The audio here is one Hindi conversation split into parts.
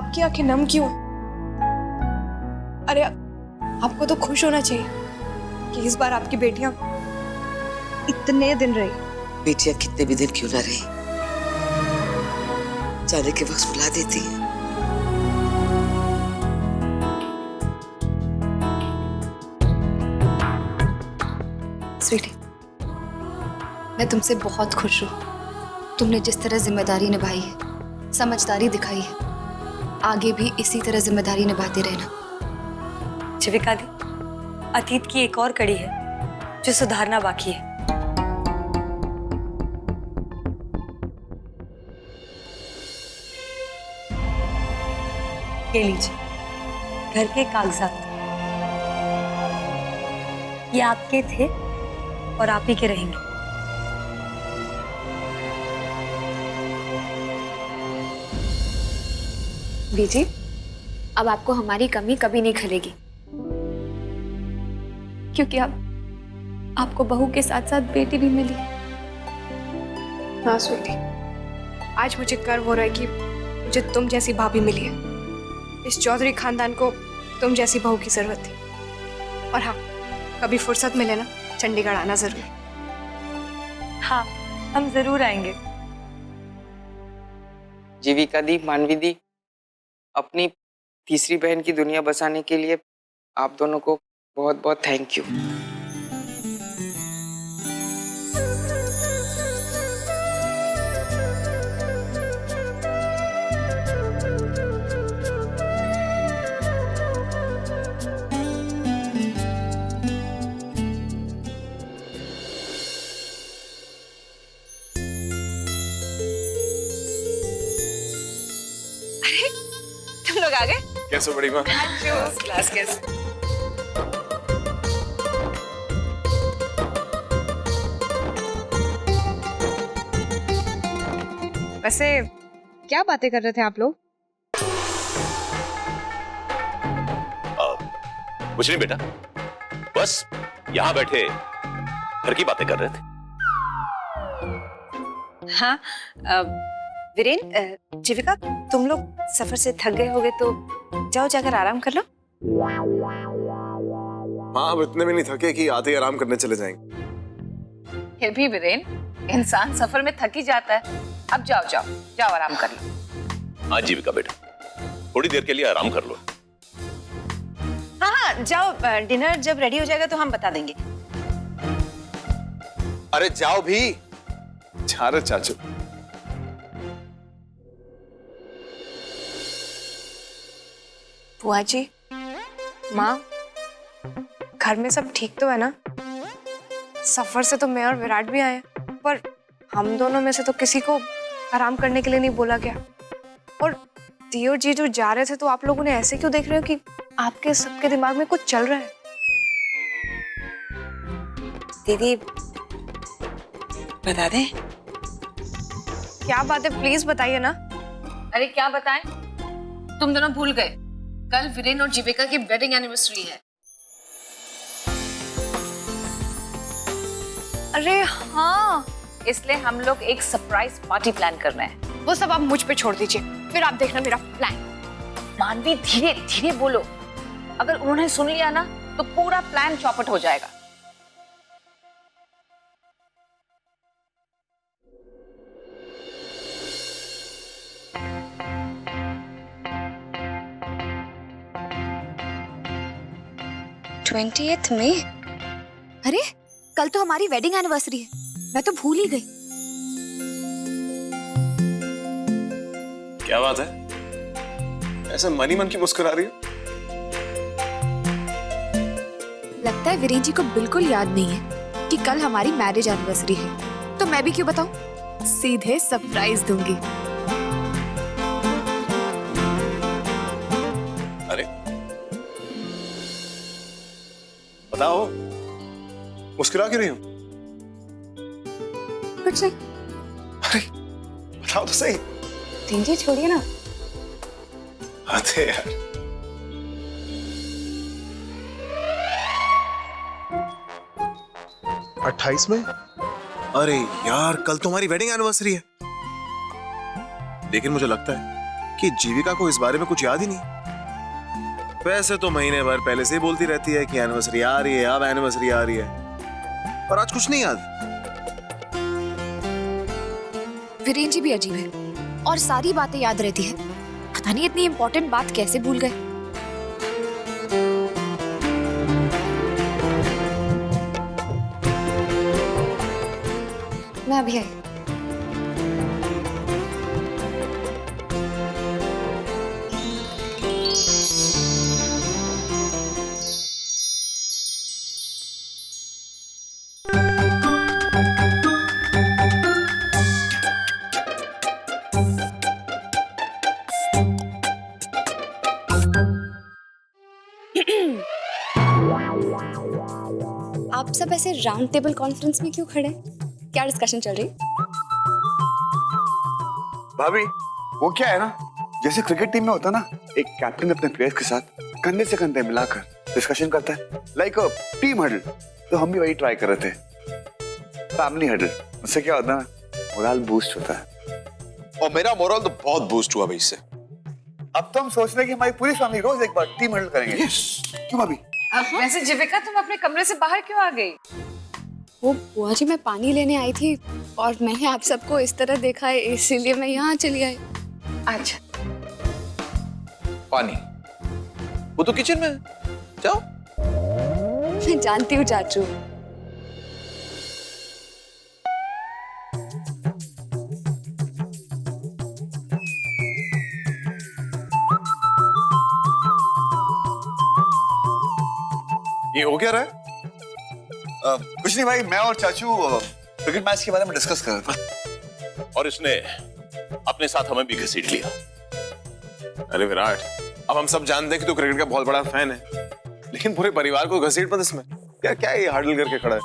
आपकी आंखें नम क्यों? अरे आपको तो खुश होना चाहिए कि इस बार आपकी बेटियां इतने दिन रही। बेटियां कितने भी दिन क्यों ना रही, जाने के वक्त बुला देती है। स्वीटी, मैं तुमसे बहुत खुश हूँ। तुमने जिस तरह जिम्मेदारी निभाई है, समझदारी दिखाई है, आगे भी इसी तरह जिम्मेदारी निभाते रहना। जीविका दी, अतीत की एक और कड़ी है जो सुधारना बाकी है। ये लीजिए घर के कागजात, ये आपके थे और आप ही के रहेंगे। बीजी, अब आपको हमारी कमी कभी नहीं खलेगी, क्योंकि अब आपको बहू के साथ साथ बेटी भी मिली। हाँ स्वीटी, आज मुझे गर्व हो रहा है कि मुझे तुम जैसी भाभी मिली है। इस चौधरी खानदान को तुम जैसी बहू की जरूरत थी। और हाँ, कभी फुर्सत मिले ना, चंडीगढ़ आना जरूर। हाँ, हम जरूर आएंगे। जीविका दी, मानवी दी, अपनी तीसरी बहन की दुनिया बसाने के लिए आप दोनों को बहुत बहुत थैंक यू। तुम लोग आ गए? कैसे बड़ी माँ? क्लास कैसे? वैसे क्या बातें कर रहे थे आप लोग? कुछ नहीं बेटा, बस यहाँ बैठे घर की बातें कर रहे थे। हाँ वीरेन, जीविका, तुम लोग सफर से थक गए होगे तो जाओ जाकर आराम कर लो। हाँ, अब इतने भी नहीं थके कि आते ही आराम करने चले जाएंगे। फिर भी वीरेन, इंसान सफर में थक ही जाता है। अब जाओ जाओ जाओ आराम कर लो। हाँ जीविका बेटा, थोड़ी देर के लिए आराम कर लो। हाँ हाँ जाओ, डिनर जब रेडी हो जाएगा तो हम बता देंगे। अरे जाओ भी, जा रहे चाचू। बुआ जी, माँ, घर में सब ठीक तो है ना? सफर से तो मैं और विराट भी आए हैं, पर हम दोनों में से तो किसी को आराम करने के लिए नहीं बोला गया। और दी और जीजू जा रहे थे तो आप लोगों ने ऐसे क्यों देख रहे हो कि आपके सबके दिमाग में कुछ चल रहा है? दीदी बता दें? क्या बात है, प्लीज बताइए ना। अरे क्या बताएं? तुम दोनों भूल गए, कल वीरेन और जीविका की वेडिंग एनिवर्सरी है। अरे हाँ, इसलिए हम लोग एक सरप्राइज पार्टी प्लान कर रहे हैं। वो सब आप मुझ पे छोड़ दीजिए, फिर आप देखना मेरा प्लान। मानवी, धीरे धीरे बोलो, अगर उन्होंने सुन लिया ना तो पूरा प्लान चौपट हो जाएगा। में? अरे कल तो हमारी वेडिंग एनिवर्सरी है, मैं तो भूल ही गई। क्या बात है, ऐसे मन ही मन की मुस्कुरा रही हो? लगता है वीरेन जी को बिल्कुल याद नहीं है कि कल हमारी मैरिज एनिवर्सरी है, तो मैं भी क्यों बताऊं, सीधे सरप्राइज दूंगी। अरे बताओ, मुस्कुरा क्यों रही हो? कुछ नहीं। अरे बताओ तो सही। जी छोड़िए ना। आते यार। अट्ठाईस में? अरे यार, कल तुम्हारी वेडिंग एनिवर्सरी है। लेकिन मुझे लगता है कि जीविका को इस बारे में कुछ याद ही नहीं। वैसे तो महीने भर पहले से ही बोलती रहती है कि एनिवर्सरी आ रही है, अब एनिवर्सरी आ रही है, पर आज कुछ नहीं याद। वीरेन जी भी अजीब है और सारी बातें याद रहती है। पता नहीं इतनी इंपॉर्टेंट बात कैसे भूल गए। मैं अभी आई। आप सब ऐसे राउंड टेबल कॉन्फ्रेंस में क्यों खड़े हैं? क्या डिस्कशन चल रही? भाभी, वो क्या है ना, जैसे क्रिकेट टीम में होता ना, एक कैप्टन अपने प्लेयर्स के साथ कंधे से कंधे मिलाकर डिस्कशन करता है, लाइक अ टीम हडल। तो हम भी वही ट्राई कर रहे थे, फैमिली हडल। उससे क्या होता है ना, मोरल बूस्ट होता है। और मेरा मोरल तो बहुत बूस्ट हुआ भाई इससे। अब तो हम सोच रहे हैं कि हमारी पूरी फैमिली रोज एक बार टीम हडल करेंगे। क्यों भाभी? वैसे जीविका, तुम अपने कमरे से बाहर क्यों आ गई? वो बुआ जी, मैं पानी लेने आई थी और मैंने आप सबको इस तरह देखा है, इसीलिए मैं यहाँ चली आई। अच्छा, पानी? वो तो किचन में है, जाओ। मैं जानती हूँ चाचू। ये हो क्या रहा है? कुछ नहीं भाई, मैं और चाचू क्रिकेट मैच के बारे में डिस्कस कर रहे थे। और इसने अपने साथ हमें भी घसीट लिया। अरे विराट, अब हम सब जानते हैं कि तू क्रिकेट का बहुत बड़ा फैन है, लेकिन पूरे परिवार को घसीट मत इसमें। क्या क्या ये हर्डल करके खड़ा है?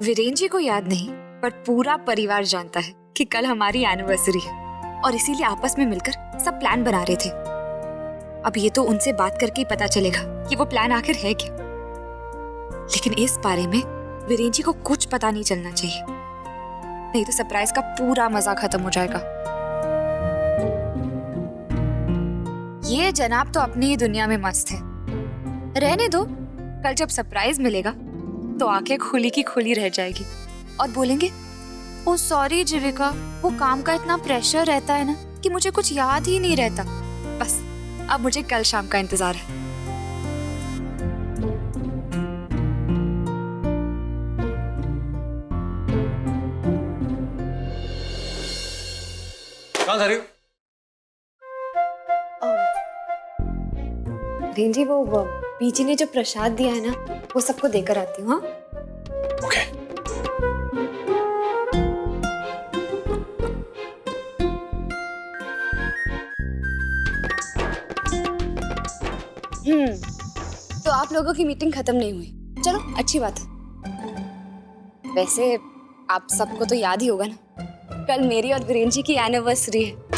वीरेन जी को याद नहीं, पर पूरा परिवार जानता है कि कल हमारी एनिवर्सरी है और इसीलिए आपस में मिलकर सब प्लान बना रहे थे। अब ये तो उनसे बात करके ही पता चलेगा कि वो प्लान आखिर है क्या। लेकिन इस बारे में वीरेन जी को कुछ पता नहीं चलना चाहिए, नहीं तो सरप्राइज का पूरा मजा खत्म हो जाएगा। ये जनाब तो अपनी ही दुनिया में मस्त है। रहने दो, कल जब सरप्राइज मिलेगा तो आंखें खुली की खुली रह जाएगी और बोलेंगे, ओ सॉरी जीविका, वो काम का इतना प्रेशर रहता है ना कि मुझे कुछ याद ही नहीं रहता। बस अब मुझे कल शाम का इंतजार है। कहाँ जा रही हो? जी, वो बीजी ने जो प्रसाद दिया है ना, वो सबको देकर आती हूँ। हाँ, ओके। तो आप लोगों की मीटिंग खत्म नहीं हुई, चलो अच्छी बात है। वैसे आप सबको तो याद ही होगा ना, कल मेरी और वीरेन जी की एनिवर्सरी है।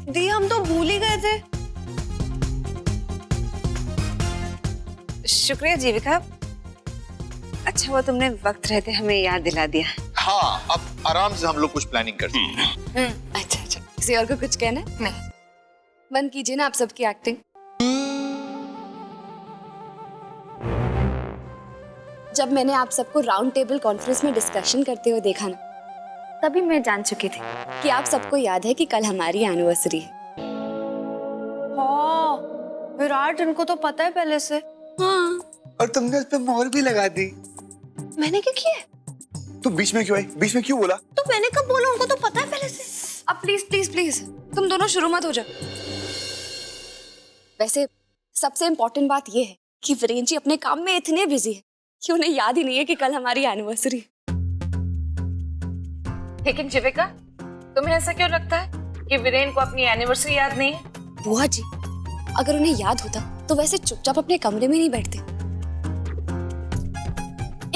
दी हम तो भूल ही गए थे। शुक्रिया जीविका, अच्छा वो तुमने वक्त रहते हमें याद दिला दिया। हाँ, अब आराम से हम लोग कुछ प्लानिंग करते हैं। अच्छा अच्छा, किसी और को कुछ कहना है? नहीं, बंद कीजिए ना आप सबकी एक्टिंग। जब मैंने आप सबको राउंड टेबल कॉन्फ्रेंस में डिस्कशन करते हुए देखा ना, तभी मैं जान चुकी थी कि आप सबको याद है कि कल हमारी एनिवर्सरी है। हाँ, विराट, इनको तो पता है पहले से। हाँ, और तुमने उस पे मोहर भी लगा दी। मैंने क्या किया? तो बीच में क्यों आई? बीच में क्यों बोला? तो मैंने कब बोला? उनको तो पता है पहले से। अब प्लीज प्लीज प्लीज तुम दोनों शुरू मत हो जाओ। वैसे सबसे इम्पोर्टेंट बात यह है कि वीरेन जी अपने काम में इतने बिजी है कि उन्हें याद ही नहीं है कि कल हमारी एनिवर्सरी। लेकिन जीविका, तुम्हें ऐसा क्यों लगता है कि वीरेन को अपनी एनिवर्सरी याद नहीं है? बुआ जी, अगर उन्हें याद होता तो वैसे चुपचाप अपने कमरे में नहीं बैठते।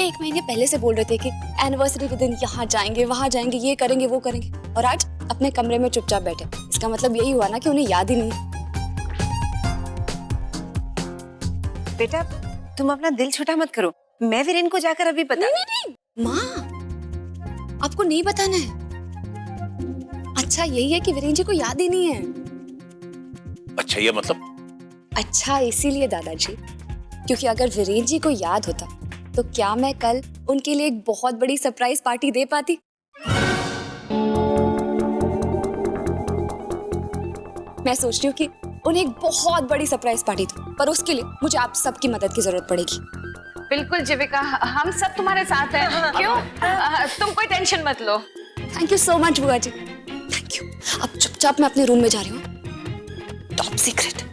1 महीने पहले से बोल रहे थे कि एनिवर्सरी के दिन यहाँ जाएंगे, वहां जाएंगे, ये करेंगे, वो करेंगे, और आज अपने कमरे में चुपचाप बैठे। इसका मतलब यही हुआ ना कि उन्हें याद ही नहीं। बेटा तुम अपना दिल छोटा मत करो, मैं वीरेन को जाकर अभी बता। नहीं माँ, आपको नहीं बताना है। अच्छा यही है कि वीरेन जी को याद ही नहीं है। अच्छा ये मतलब? अच्छा इसीलिए दादाजी, क्योंकि अगर वीरेन जी को याद होता तो क्या मैं कल उनके लिए एक बहुत बड़ी सरप्राइज पार्टी दे पाती? मैं सोच रही हूँ कि उन्हें एक बहुत बड़ी सरप्राइज पार्टी दूं, पर उसके लिए मुझे आप सबकी मदद की जरूरत पड़ेगी। बिल्कुल जीविका, हम सब तुम्हारे साथ हैं। क्यों? तुम कोई टेंशन मत लो। थैंक यू सो मच बुआ जी, थैंक यू। अब चुपचाप मैं अपने रूम में जा रही हूँ, टॉप सीक्रेट।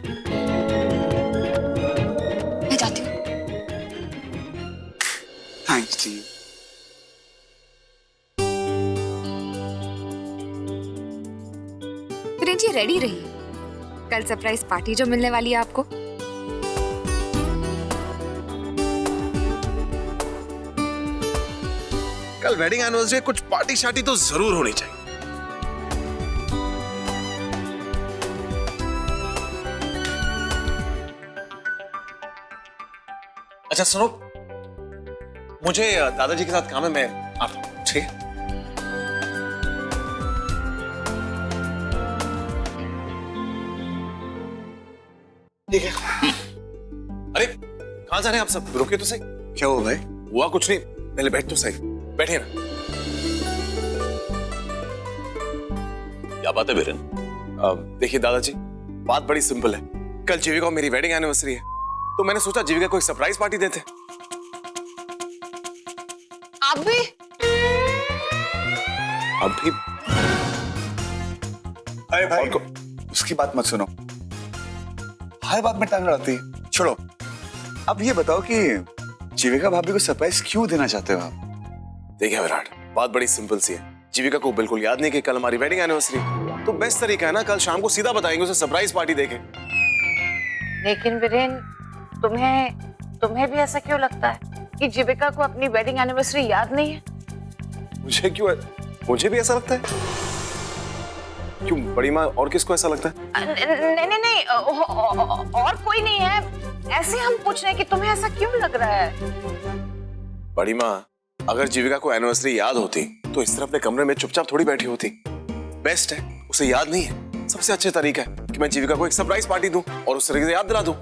मैं जाती हूँ। थैंक्स जी। वीरेन जी रेडी रहिए, कल सरप्राइज पार्टी जो मिलने वाली है आपको। कल वेडिंग एनिवर्सरी, कुछ पार्टी शार्टी तो जरूर होनी चाहिए। अच्छा सुनो, मुझे दादाजी के साथ काम है, मैं आता हूं, ठीक है? ठीक है। अरे कहां जा रहे हैं आप सब? रुके तो सही। क्या हुआ भाई? हुआ कुछ नहीं, पहले बैठ तो सही। बैठे ना। क्या बात है वीरेन? देखिए दादाजी, बात बड़ी सिंपल है। कल जीविका और मेरी वेडिंग एनिवर्सरी है, तो मैंने सोचा जीविका को एक सरप्राइज पार्टी देते। आप भी? अभी अरे भाई उसकी बात मत सुनो, हर बात में टांग अड़ाती है। छोड़ो, अब ये बताओ कि जीविका भाभी को सरप्राइज क्यों देना चाहते हो आप? देखिए विराट, बात बड़ी सिंपल सी है। जीविका को बिल्कुल याद नहीं कि कल हमारी वेडिंग एनिवर्सरी, तो बेस्ट तरीका है ना, कल शाम को सीधा बताएंगे उसे सरप्राइज पार्टी देके। लेकिन वीरेन, तुम्हें भी ऐसा क्यों लगता है कि जीविका को अपनी वेडिंग एनिवर्सरी याद नहीं है? मुझे क्यों? मुझे भी ऐसा लगता है। क्यों बड़ी माँ, और किसको ऐसा लगता है? नहीं, और कोई नहीं है। ऐसे हम पूछ रहे हैं कि तुम्हें ऐसा क्यों लग रहा है? बड़ी माँ, अगर जीविका को एनिवर्सरी याद होती तो इस तरह अपने कमरे में चुपचाप थोड़ी बैठी होती। बेस्ट है, उसे याद नहीं है। सबसे अच्छा तरीका है कि मैं जीविका को एक सरप्राइज पार्टी दूं और उस तरीके से याद दिला दूं।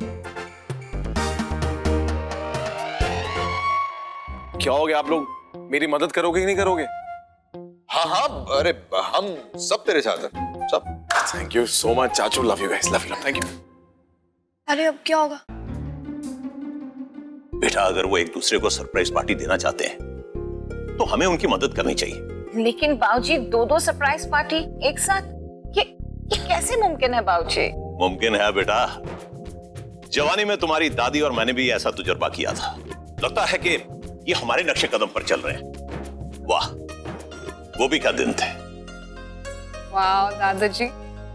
क्या हो गया, आप लोग मेरी मदद करोगे कि नहीं करोगे? हाँ हाँ, अरे हम सब तेरे साथ हैं, सब। थैंक यू सो मच चाचू, love you guys, love you, thank you. अरे अब क्या होगा? बेटा अगर वो एक दूसरे को सरप्राइज पार्टी देना चाहते हैं तो हमें उनकी मदद करनी चाहिए। लेकिन बाबूजी, दो सरप्राइज पार्टी एक साथ, ये कैसे मुमकिन है बाबूजी? मुमकिन है बेटा, जवानी में तुम्हारी दादी और मैंने भी ऐसा तजुर्बा किया था। लगता है कि ये हमारे नक्शे कदम पर चल रहे हैं। वाह, वो भी क्या दिन थे। वाह दादाजी,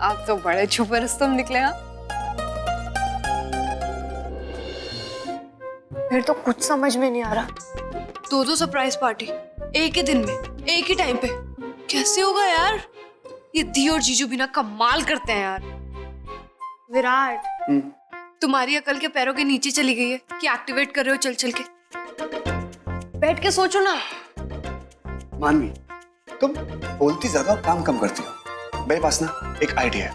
आप तो बड़े छुपे रुस्तम निकले। हाँ, फिर तो कुछ समझ में नहीं आ रहा। दो सरप्राइज पार्टी एक ही दिन में, एक ही टाइम पे, कैसे होगा यार? ये दी और जीजू भी ना कमाल करते हैं यार। विराट, तुम्हारी अकल के पैरों के नीचे चली गई है कि एक्टिवेट कर रहे हो चल चल के। बैठ के सोचो ना। मानवी, तुम बोलती ज्यादा और काम कम करती हो। मेरे पास ना एक आइडिया है।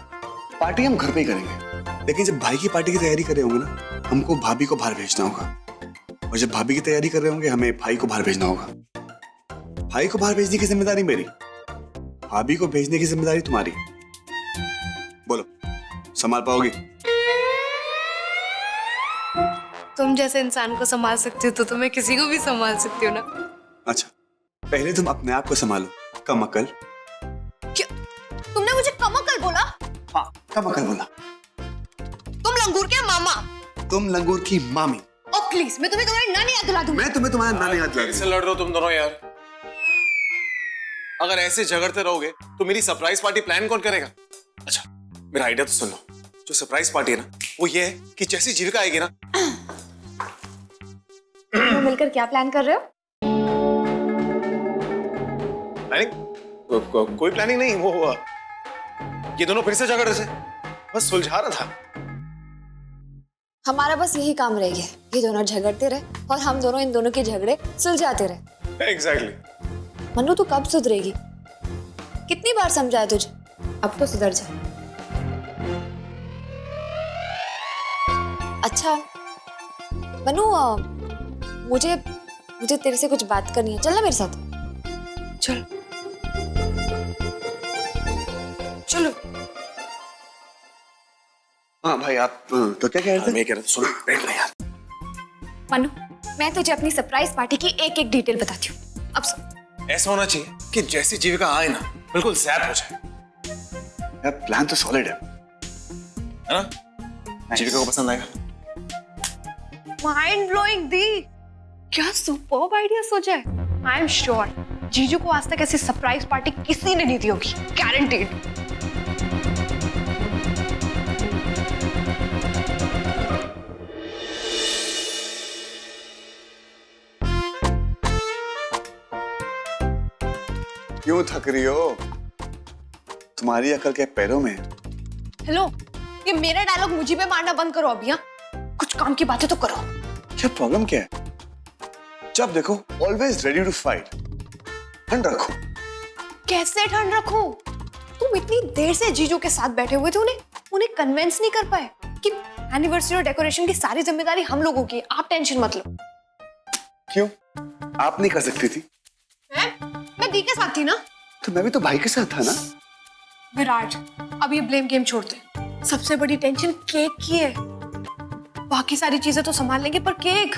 पार्टी हम घर पे ही करेंगे, लेकिन जब भाई की पार्टी की तैयारी कर रहे होंगे ना, हमको भाभी को बाहर भेजना होगा, और जब भाभी की तैयारी कर रहे होंगे हमें भाई को बाहर भेजना होगा। भाई को बाहर भेजने की जिम्मेदारी मेरी, भाभी को भेजने की जिम्मेदारी तुम्हारी। बोलो, संभाल पाओगी? तुम जैसे इंसान को संभाल सकती हो तो मैं किसी को भी संभाल सकती हूँ ना। अच्छा, पहले तुम अपने आप को संभालो, कम अकल। क्या तुमने मुझे कम अकल बोला? हाँ, कम अकल बोला। तुम लंगूर के मामा। तुम लंगूर की मामी। ओ प्लीज, मैं तुम्हें तुम्हारी नानी याद दिला दूंगी। मैं तुम्हें तुम्हारा नानी याद दिला कैसे लड़ रहे हो तुम दोनों यार? अगर ऐसे झगड़ते रहोगे तो मेरी सरप्राइज पार्टी प्लान कौन करेगा? अच्छा, मेरा आइडिया तो सुन लो। जो सरप्राइज पार्टी है ना, वो ये है कि जैसी जीविका आएगी ना। तो मिलकर क्या प्लान कर रहे हो? प्लानिंग? कोई प्लानिंग नहीं, वो ये दोनों फिर से झगड़ रहे थे। बस सुलझा रहा था। हमारा बस यही काम रह गया, ये दोनों झगड़ते रहे और हम दोनों इन दोनों के झगड़े सुलझाते रहे। एग्जैक्टली। मनु तू कब सुधरेगी? कितनी बार समझाया तुझे, अब तो सुधर जा। अच्छा मनु, मुझे तेरे से कुछ बात करनी है, चलना मेरे साथ। चल चलो। हाँ भाई, आप तो क्या कह रहे थे? मैं कह रहा था, सुन बैठ ले यार। मनु, मैं तुझे अपनी सरप्राइज पार्टी की एक एक डिटेल बताती हूँ। अब सुन। ऐसा होना चाहिए कि जैसी जीविका आए ना बिल्कुल जैप हो जाए। यार प्लान तो सॉलिड है ना? जीविका को पसंद आएगा। माइंड ब्लोइंग दी, क्या सुपर्ब आइडिया सोचा है। आई एम श्योर जीजू को आज तक ऐसी सरप्राइज पार्टी किसी ने नहीं दी होगी, गारंटीड। क्यों थक रही हो? तुम्हारी अकल के पैरों में। हेलो, ये मेरा डायलॉग मुझे पे मारना बंद करो अभी। हाँ, कुछ काम की बातें तो करो। क्या प्रॉब्लम क्या है? जब देखो ऑलवेज रेडी टू फाइट। ठंड रखो। कैसे ठंड रखूं? तुम इतनी देर से जीजू के साथ बैठे हुए थे, उन्हें कन्विंस नहीं कर पाए कि एनिवर्सरी और डेकोरेशन की सारी जिम्मेदारी हम लोगों की है, आप टेंशन मत लो। क्यों? आप नहीं कर सकती थी? मैं दी के साथ थी ना। तो मैं भी तो भाई के साथ था ना। विराट, अब ये ब्लेम गेम छोड़ दे। सबसे बड़ी टेंशन केक की है। बाकी सारी चीजें तो संभाल लेंगे, पर केक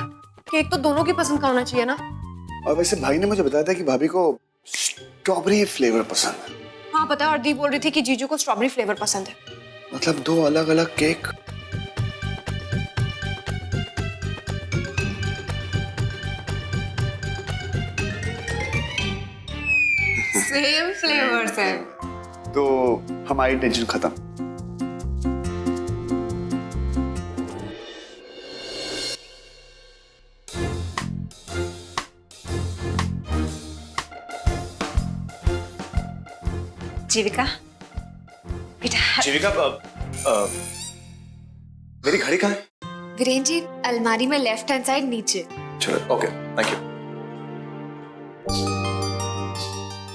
तो दोनों की पसंद का होना चाहिए ना। और वैसे भाई ने मुझे बताया था कि भाभी को स्ट्रॉबेरी फ्लेवर पसंद है। हाँ पता है, और दी बोल रही थी कि जीजू को स्ट्रॉबेरी फ्लेवर पसंद है। मतलब दो अलग अलग केक। सेम फ्लेवर्स है। तो हमारी टेंशन खत्म। जीविका बेटा। जीविका मेरी घड़ी कहाँ है? वीरेन जी, अलमारी में लेफ्ट हैंड साइड नीचे। चलो okay, thank you.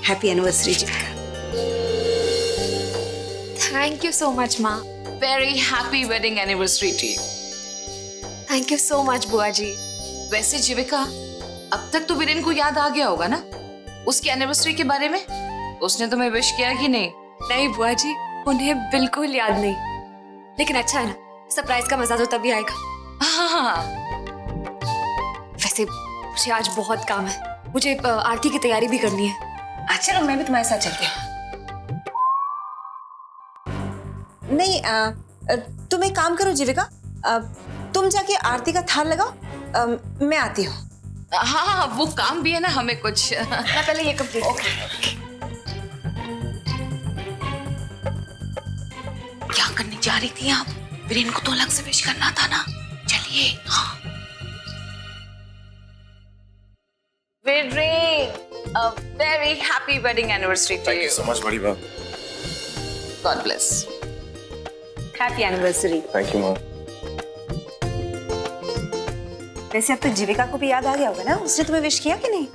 Happy anniversary Jeevika. Thank you so much माँ। Very happy wedding anniversary to you. Thank you so much बुआ जी। वैसे जीविका, अब तक तो वीरेन को याद आ गया होगा ना उसकी एनिवर्सरी के बारे में? उसने तुम्हें विश किया कि नहीं? नहीं बुआ जी, उन्हें बिल्कुल याद नहीं। लेकिन अच्छा है ना, सरप्राइज का मजा तो तभी आएगा। हाँ। वैसे मुझे आज बहुत काम है, मुझे आरती की तैयारी भी करनी है। चलो मैं भी तुम्हारे साथ चलती हूँ। नहीं, तुम एक काम करो जीविका, तुम जाके आरती का थाल लगाओ, मैं आती हूँ। हाँ, वो काम भी है ना हमें कुछ। मैं पहले ये कंप्लीट। क्या करने जा रही थी आप? वीरेन को तो अलग से विश करना था ना। चलिए। हाँ। Viren, a very happy wedding anniversary to thank you. You so much बड़ी बात। God bless. Happy anniversary. Thank you माँ। वैसे अब तो जीविका को भी याद आ गया होगा ना, उसने तुम्हें विश किया कि नहीं?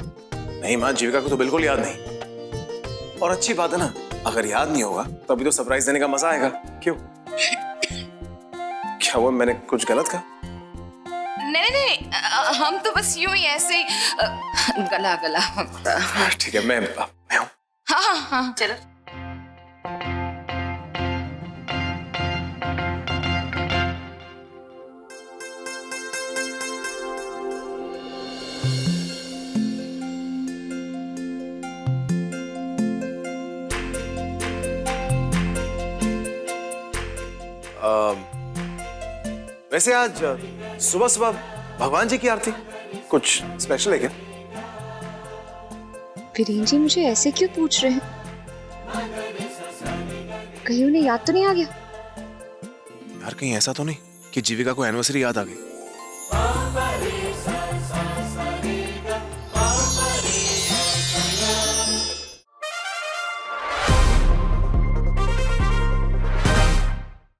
नहीं माँ, जीविका को तो बिल्कुल याद नहीं। और अच्छी बात है ना, अगर याद नहीं होगा तभी तो सरप्राइज देने का मजा आएगा। क्यों? क्या हुआ, मैंने कुछ गलत कहा? नहीं, हम तो बस यूं ही ऐसे ही गला। ठीक है, मैं हूँ। हाँ, चलो। वैसे आज सुबह सुबह भगवान जी की आरती, कुछ स्पेशल है क्या? वीरेन जी मुझे ऐसे क्यों पूछ रहे हैं? कहीं उन्हें याद तो नहीं आ गया? यार कहीं ऐसा तो नहीं कि जीविका को एनिवर्सरी याद आ गई?